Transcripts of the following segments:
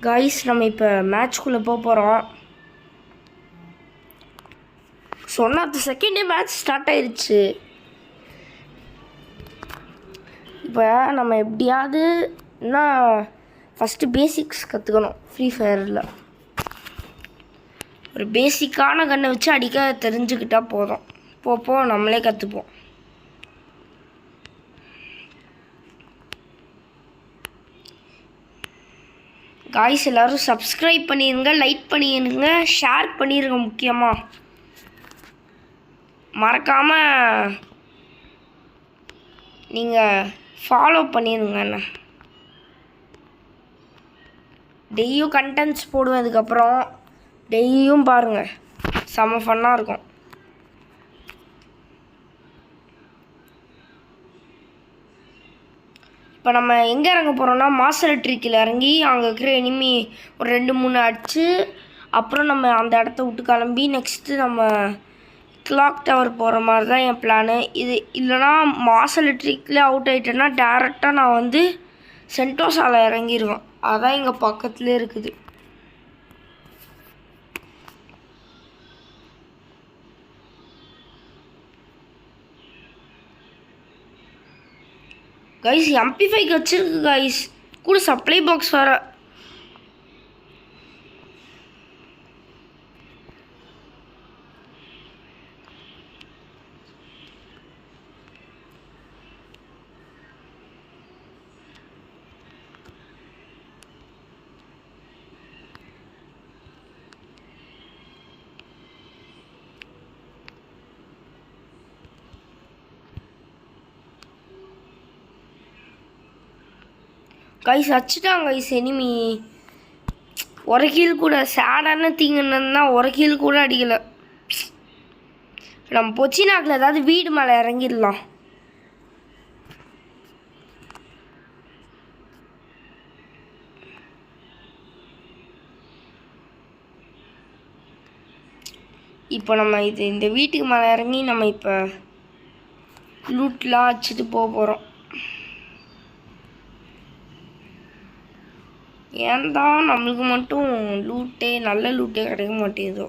Guys நம்ம இப்போ மேட்ச்குள்ளே போகிறோம். சொன்ன செகண்டே மேட்ச் ஸ்டார்ட் ஆயிடுச்சு. இப்போ நம்ம எப்படியாவது ஃபஸ்ட்டு பேசிக்ஸ் கற்றுக்கணும். ஃப்ரீ ஃபயரில் ஒரு பேசிக்கான கன்னை வச்சு அடிக்க தெரிஞ்சுக்கிட்டால் போதும். போப்போ நம்மளே கற்றுப்போம். காய்ஸ் எல்லோரும் சப்ஸ்கிரைப் பண்ணிடுங்க, லைக் பண்ணிடுங்க, ஷேர் பண்ணிடுங்க. முக்கியமாக மறக்காமல் நீங்கள் ஃபாலோ பண்ணிடுங்க. என்ன டெய்லியும் கண்டென்ட்ஸ் போடுவேன். அதுக்கப்புறம் டெய்லியும் பாருங்கள், செம ஃபன்னாக இருக்கும். இப்போ நம்ம எங்கே இறங்க போகிறோம்னா மாஸ்டர் ட்ரிக்கில் இறங்கி அங்கே இருக்கிற எனிமி ஒரு 2-3 அடிச்சு அப்புறம் நம்ம அந்த இடத்த விட்டு கிளம்பி நெக்ஸ்ட்டு நம்ம கிளாக் டவர் போகிற மாதிரி தான் என் பிளானு. இது இல்லைனா மாஸ்டர் ட்ரிக்கில் அவுட் ஆகிட்டேன்னா டேரெக்டாக நான் சென்டோஸாவில் இறங்கிடுவேன். அதான் இங்கே பக்கத்துலேயே இருக்குது. கைஸ் MP5 வச்சிருக்கு கைஸ், கூட சப்ளை பாக்ஸ் வர. கைஸ் அடிச்சிட்டாங்க கைஸ் எனிமி. ஒரு கீழ் கூட சேடான தீங்கன்னா ஒரு கீழ் கூட அடிக்கலை. நம்ம பொச்சினாக்கில் ஏதாவது வீடு மேலே இறங்கிடலாம். இப்போ நம்ம இந்த வீட்டுக்கு மேலே இறங்கி நம்ம இப்போ லூட்லாம் அடிச்சுட்டு போகிறோம். ஏன் தான் நம்மளுக்கு மட்டும் நல்ல லூட்டே கிடைக்க மாட்டேங்குதோ.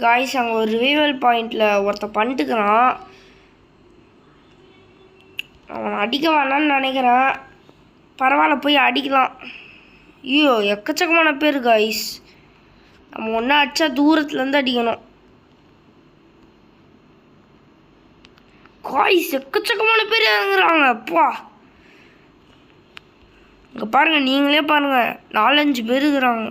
காய்ஸ் அங்கே ஒரு ரிவைவல் பாயிண்டில் ஒருத்தன் பண்ணிட்டுக்கிறான். அவனை அடிக்க வேணான்னு நினைக்கிறேன். பரவாயில்ல, போய் அடிக்கலாம். ஐயோ எக்கச்சக்கமான பேர் காய்ஸ். நம்ம ஒன்றா அடித்தா தூரத்துலேருந்து அடிக்கணும். காய்ஸ் எக்கச்சக்கமான பேர் இறங்குறாங்க. அப்பா இங்கே பாருங்கள், நீங்களே பாருங்கள், 4-5 பேர் இருக்கிறாங்க.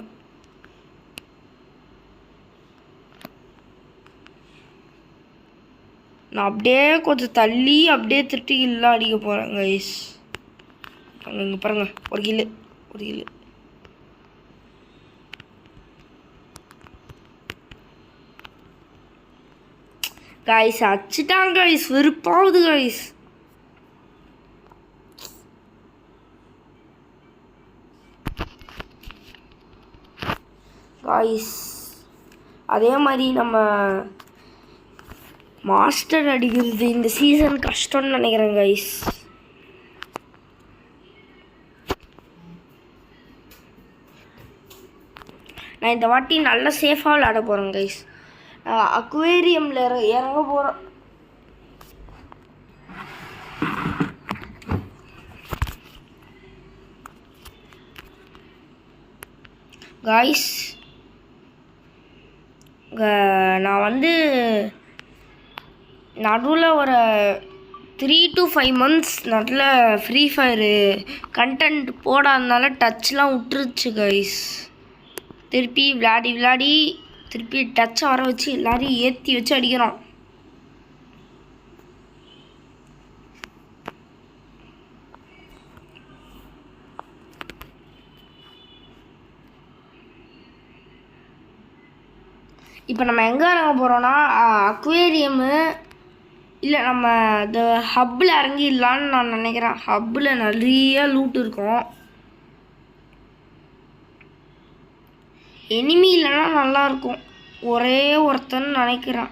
நான் அப்படியே கொஞ்சம் தள்ளி அப்படியே திருட்டி கில்லாம் அடிக்க போகிறேன் கைஸ். இங்கே பாருங்கள், ஒரு கில்லு. காய்ஸ் அடிச்சிட்டாங்க காய்ஸ், வெறுப்பாகுது காய்ஸ். காய்ஸ் அதே மாதிரி நம்ம மாஸ்டர் அடிக்கிறது இந்த சீசன் கஷ்டம்னு நினைக்கிறேன் கைஸ். நான் இந்த வாட்டி நல்ல சேஃபாக விளையாட போகிறேன் கைஸ். அக்வேரியமில் இறங்க போகிறோம். காய்ஸ் நான் நடுவில் ஒரு 3 to 5 months நல்ல ஃப்ரீ ஃபயரு கண்டென்ட் போடாதனால டச்லாம் விட்டுருச்சு கைஸ். திருப்பி விளையாடி திருப்பி டச்சை வர வச்சு எல்லாரையும் ஏற்றி வச்சு அடிக்கிறோம். இப்போ நம்ம எங்கே இறங்க போகிறோன்னா அக்வேரியமு இல்லை நம்ம இந்த ஹப்பில் இறங்கிடலான்னு நான் நினைக்கிறேன். ஹப்பில் நிறைய லூட் இருக்கும். எனிமி இல்லைன்னா நல்லாயிருக்கும். ஒரே ஒருத்தன் நினைக்கிறேன்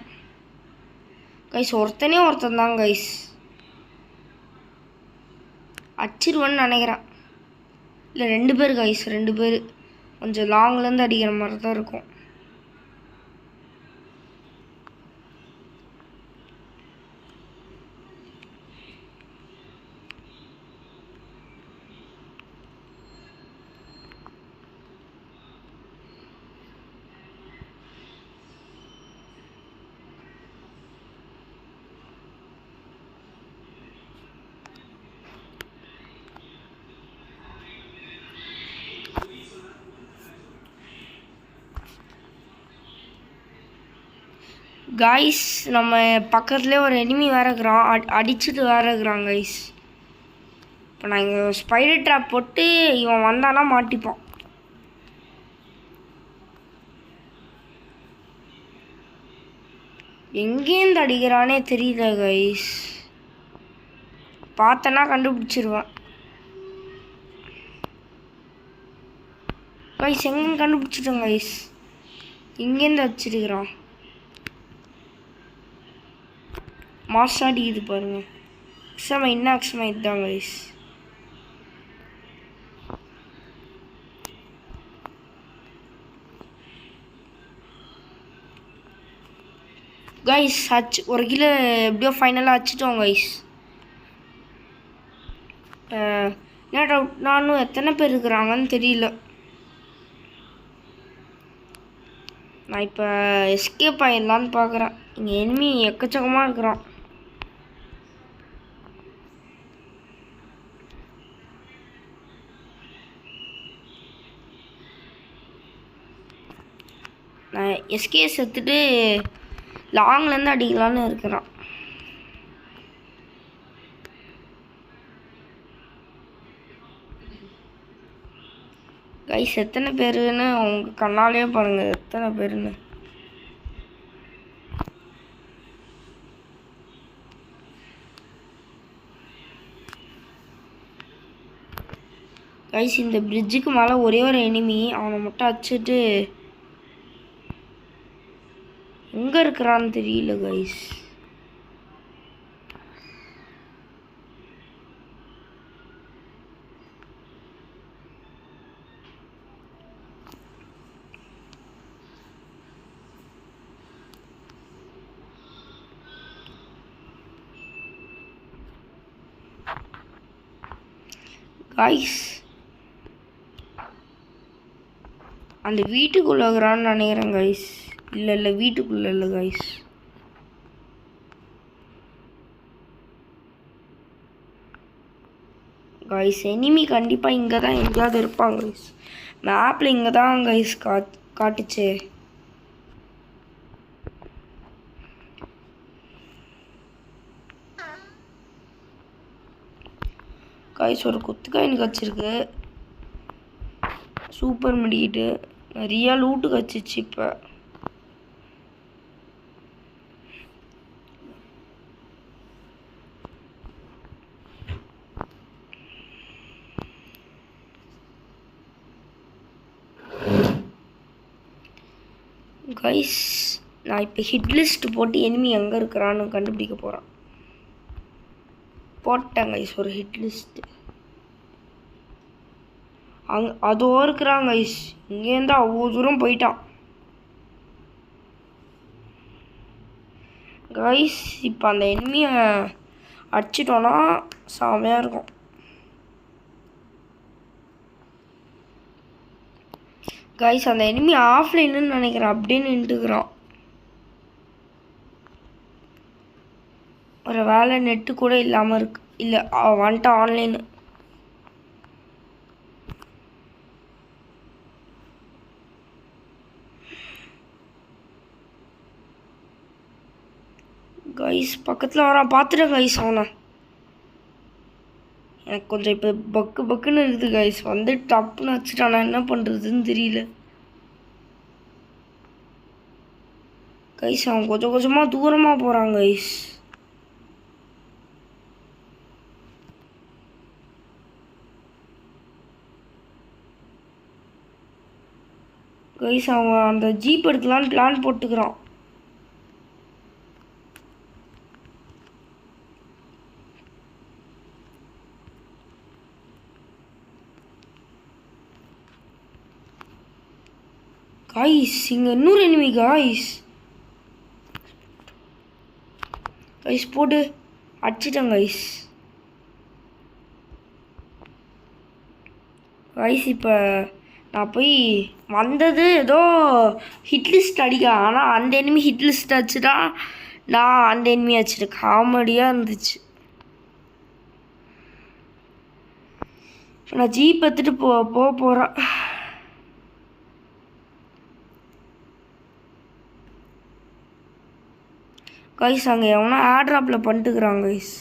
கைஸ். ஒருத்தனே ஒருத்தன் தான் கைஸ். அடிச்சிருவேன்னு நினைக்கிறேன். இல்லை 2 பேர் கைஸ், 2 பேர். கொஞ்சம் லாங்லேருந்து அடிக்கிற மாதிரி தான் இருக்கும். கைஸ் நம்ம பக்கத்துலேயே ஒரு எனிமி வேறு இருக்கிறான். அடிச்சுட்டு வேறு இருக்கிறான் கைஸ். இப்போ நான் இங்கே ஸ்பைடர் ட்ராப் போட்டு இவன் வந்தானா மாட்டிப்பான். எங்கேருந்து அடிக்கிறானே தெரியல கைஸ். பார்த்தனா கண்டுபிடிச்சிருவேன் கைஸ். எங்கேன்னு கண்டுபிடிச்சிட்டேன் கைஸ். எங்கேருந்து அடிச்சிருக்கிறான். மாசம் அடிக்குது பாருங்க. அக்ஸமா இதுதான் கைஸ். கைஸ் ஒரு கிலோ எப்படியோ ஃபைனலாக அடிச்சிட்டோம் கைஸ். என்ன டவுட், நானும் எத்தனை பேர் இருக்கிறாங்கன்னு தெரியல. நான் இப்போ எஸ்கேப் ஆகிடலான்னு பார்க்குறேன். இங்கே எனிமி எக்கச்சக்கமாக இருக்கிறான். நான் எஸ்கேஸ் எடுத்துட்டு லாங்லேருந்து அடிக்கலான்னு இருக்கிறான். கைஸ் எத்தனை பேருன்னு உங்கள் கண்ணாலே பாருங்கள், எத்தனை பேருன்னு. கைஸ் இந்த பிரிட்ஜுக்கு மேலே ஒரே ஒரு எனிமி. அவனை மட்டும் அடிச்சுட்டு எங்கே இருக்கிறான்னு தெரியல கைஸ். கைஸ் அந்த வீட்டுக்குள்ளே இருக்கிறான்னு நினைக்கிறேன் கைஸ். இல்லை வீட்டுக்குள்ளே இல்லை கைஸ். கைஸ் எனிமி கண்டிப்பாக இங்கே தான் எங்கேயாவது இருப்பாங்க கைஸ். மேப்பில் இங்கே தான் கைஸ் காட்டுச்சு. கைஸ் ஒரு குத்துக்காய் எனக்கு வச்சிருக்கு. சூப்பர் மெடிக்கிட்டு நிறையா லூட்டு கச்சிச்சு. இப்போ கைஸ் நான் இப்போ ஹிட் லிஸ்ட் போட்டு எனிமி எங்கே இருக்கிறான்னு கண்டுபிடிக்க போகிறேன். போட்டேன் கைஸ் ஒரு ஹிட் லிஸ்ட்டு. அதோ இருக்கிறான் கைஸ். இங்கேருந்து அவ்வளோ தூரம் போயிட்டான் கைஸ். இப்போ அந்த எனிமியை அடிச்சிட்டோன்னா செமையாக இருக்கும். கைஸ் அந்த எனிமி ஆஃப்லைன்னு நினைக்கிறேன். அப்படியே நின்றுக்கிறான். ஒரு வேலை நெட்டு கூட இல்லாமல் இருக்கு. இல்லை வந்துட்டு ஆன்லைனு. கைஸ் பக்கத்தில் வரான். பார்த்துட்டேன் கைஸ் அவனை. எனக்கு கொஞ்சம் இப்போ பக்குன்னு இருக்குது கைஸ். வந்து டப்புன்னு வச்சுட்டானா என்ன பண்ணுறதுன்னு தெரியல கைஸ். அவன் கொஞ்சமாக தூரமாக போகிறான் கைஸ். கைஸ் அவன் அந்த ஜீப் எடுக்கலான்னு பிளான் போட்டுக்கிறான். காய்ஸ் இங்கே இன்னொரு எனிமி காய்ஸ். கைஸ் போட்டு அடிச்சிட்டேன் கைஸ். கைஸ் இப்போ நான் போய் வந்தது ஏதோ ஹிட் லிஸ்ட் அடிக்க, ஆனால் அந்த எனிமி ஹிட் லிஸ்ட் அடிச்சுட்டா, நான் அந்த எனிமி அடிச்சிட்டேன். காமெடியாக இருந்துச்சு. நான் ஜீப் எடுத்துகிட்டு போகிறேன். கைஸ் அங்கே எவனா ஏர்ட்ராப்பில் பண்ணிட்டுக்கிறாங்க கைஸ்.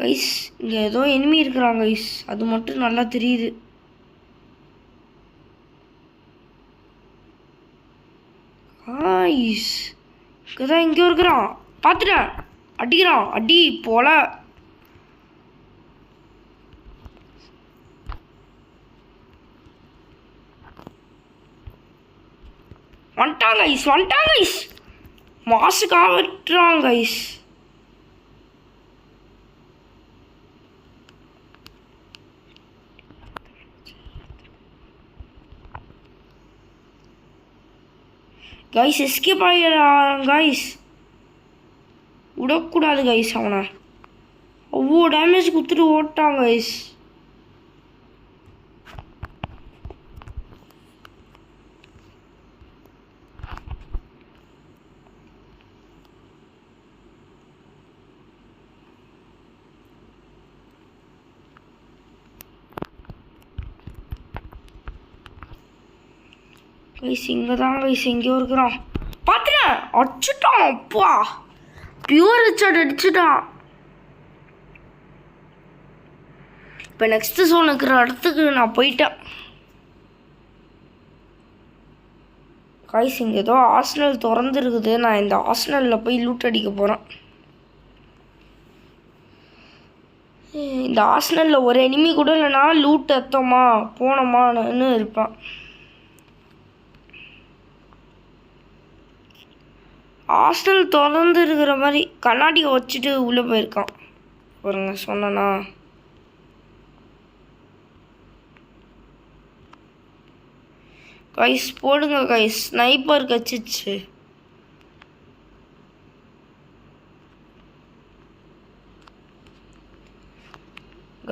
கைஸ் இங்கே ஏதோ எனிமி இருக்கிறாங்க கைஸ், அது மட்டும் நல்லா தெரியுது. கைஸ் இங்கே தான் எங்கேயோ இருக்கிறான், பார்த்துட்டேன். அடிக்கிறான், அடி போல. வந்துட்டாங்க கைஸ், வந்துட்டாங்க கைஸ். மாசுக்காக விட்டுறாங்க கைஸ். கைஸ் எஸ்கேப் ஆகிடுறான் கைஸ். விடக்கூடாது கைஸ் அவனை. அவ்வளோ டேமேஜ் கொடுத்துட்டு ஓட்டான் கைஸ். கைஸ் இங்கே தான் கைஸ் எங்கேயோ இருக்கிறான், பார்த்துட்டேன். அடிச்சுட்டான், அப்பா பியூர் ரிச்சார்ட் அடிச்சுட்டான். இப்போ நெக்ஸ்ட் ஜோன் இருக்கிற இடத்துக்கு நான் போயிட்டேன். கைஸ் இங்கே ஏதோ ஹாஸ்டல் திறந்துருக்குது. நான் இந்த ஹாஸ்டலில் போய் லூட் அடிக்க போகிறேன். இந்த ஹாஸ்டலில் ஒரு எனிமி கூட இல்லைனா லூட் எத்தோமா போனோமான்னு இருப்பான். ஹாஸ்டல் திறந்து இருக்கிற மாதிரி கண்ணாடியை வச்சுட்டு உள்ளே போயிருக்கான் பாருங்க, சொன்னா. கைஸ் போடுங்க கைஸ், ஸ்னைப்பர் கச்சிச்சு.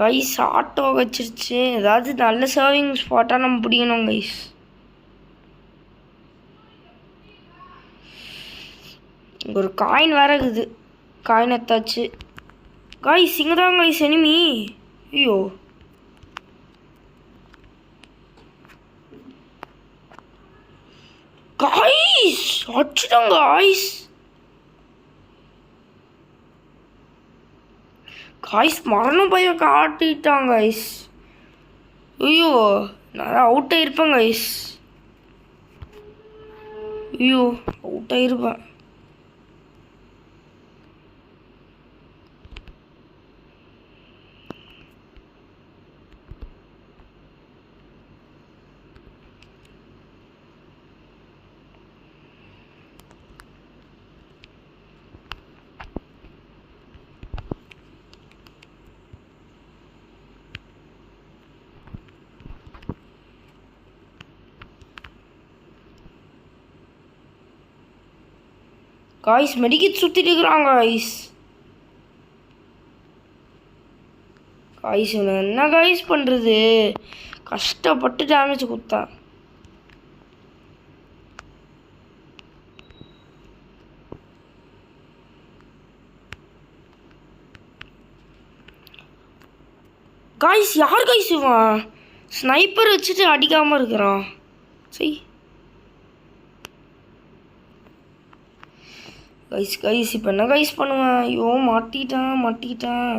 கைஸ் ஆட்டோ கச்சிருச்சு. ஏதாவது நல்ல சர்விங் ஸ்பாட்டாக நம்ம பிடிக்கணும் கைஸ். ஒரு காயின் வேற இருக்குது, காயின் எத்தாச்சு. கைஸ் இங்கே தான் கைஸ் எனிமி. ஐயோ கைஸ் அடிச்சிட்டாங்க கைஸ். கைஸ் மரணம் பையன் காட்டிட்டாங்க கைஸ். ஐயோ நான் அவுட் ஆகிருப்பேன் கைஸ். ஐயோ அவுட் ஆகிருப்பேன். காய்ஸ் மெடிக்கெட் சுற்றிட்டு இருக்கிறாங்க காய்ஸ். காய்ஸ் என்ன காய்ஸ் பண்ணுறது, கஷ்டப்பட்டு டேமேஜ் கொடுத்தேன். காய்ஸ் யார் காய்ஸ் இவன் ஸ்னைப்பர் வச்சுட்டு அடிக்காமல் இருக்கிறான். சரி கைஸ் கைஸ் இப்போ என்ன கைஸ் பண்ணுவேன். ஐயோ மாட்டிட்டேன்.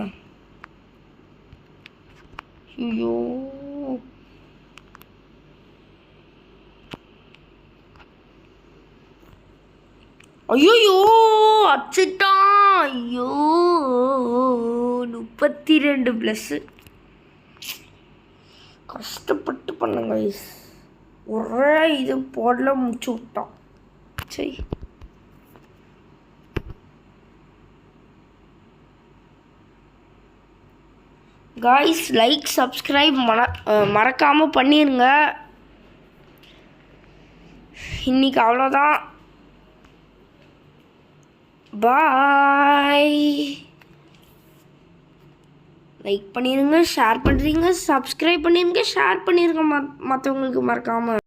ஐயோ ஐயோ அச்சுட்டான். ஐயோ 32+. கஷ்டப்பட்டு பண்ணுங்க ஒரே இது போடல முடிச்சு விட்டான். சரி காய்ஸ், லைக் சப்ஸ்கிரைப் மறக்காமல் பண்ணிடுங்க. இன்னைக்கு அவ்வளோதான். பாய். லைக் பண்ணிடுங்க, ஷேர் பண்ணுறீங்க, சப்ஸ்கிரைப் பண்ணிடுங்க, ஷேர் பண்ணிடுங்க மற்றவங்களுக்கு மறக்காமல்.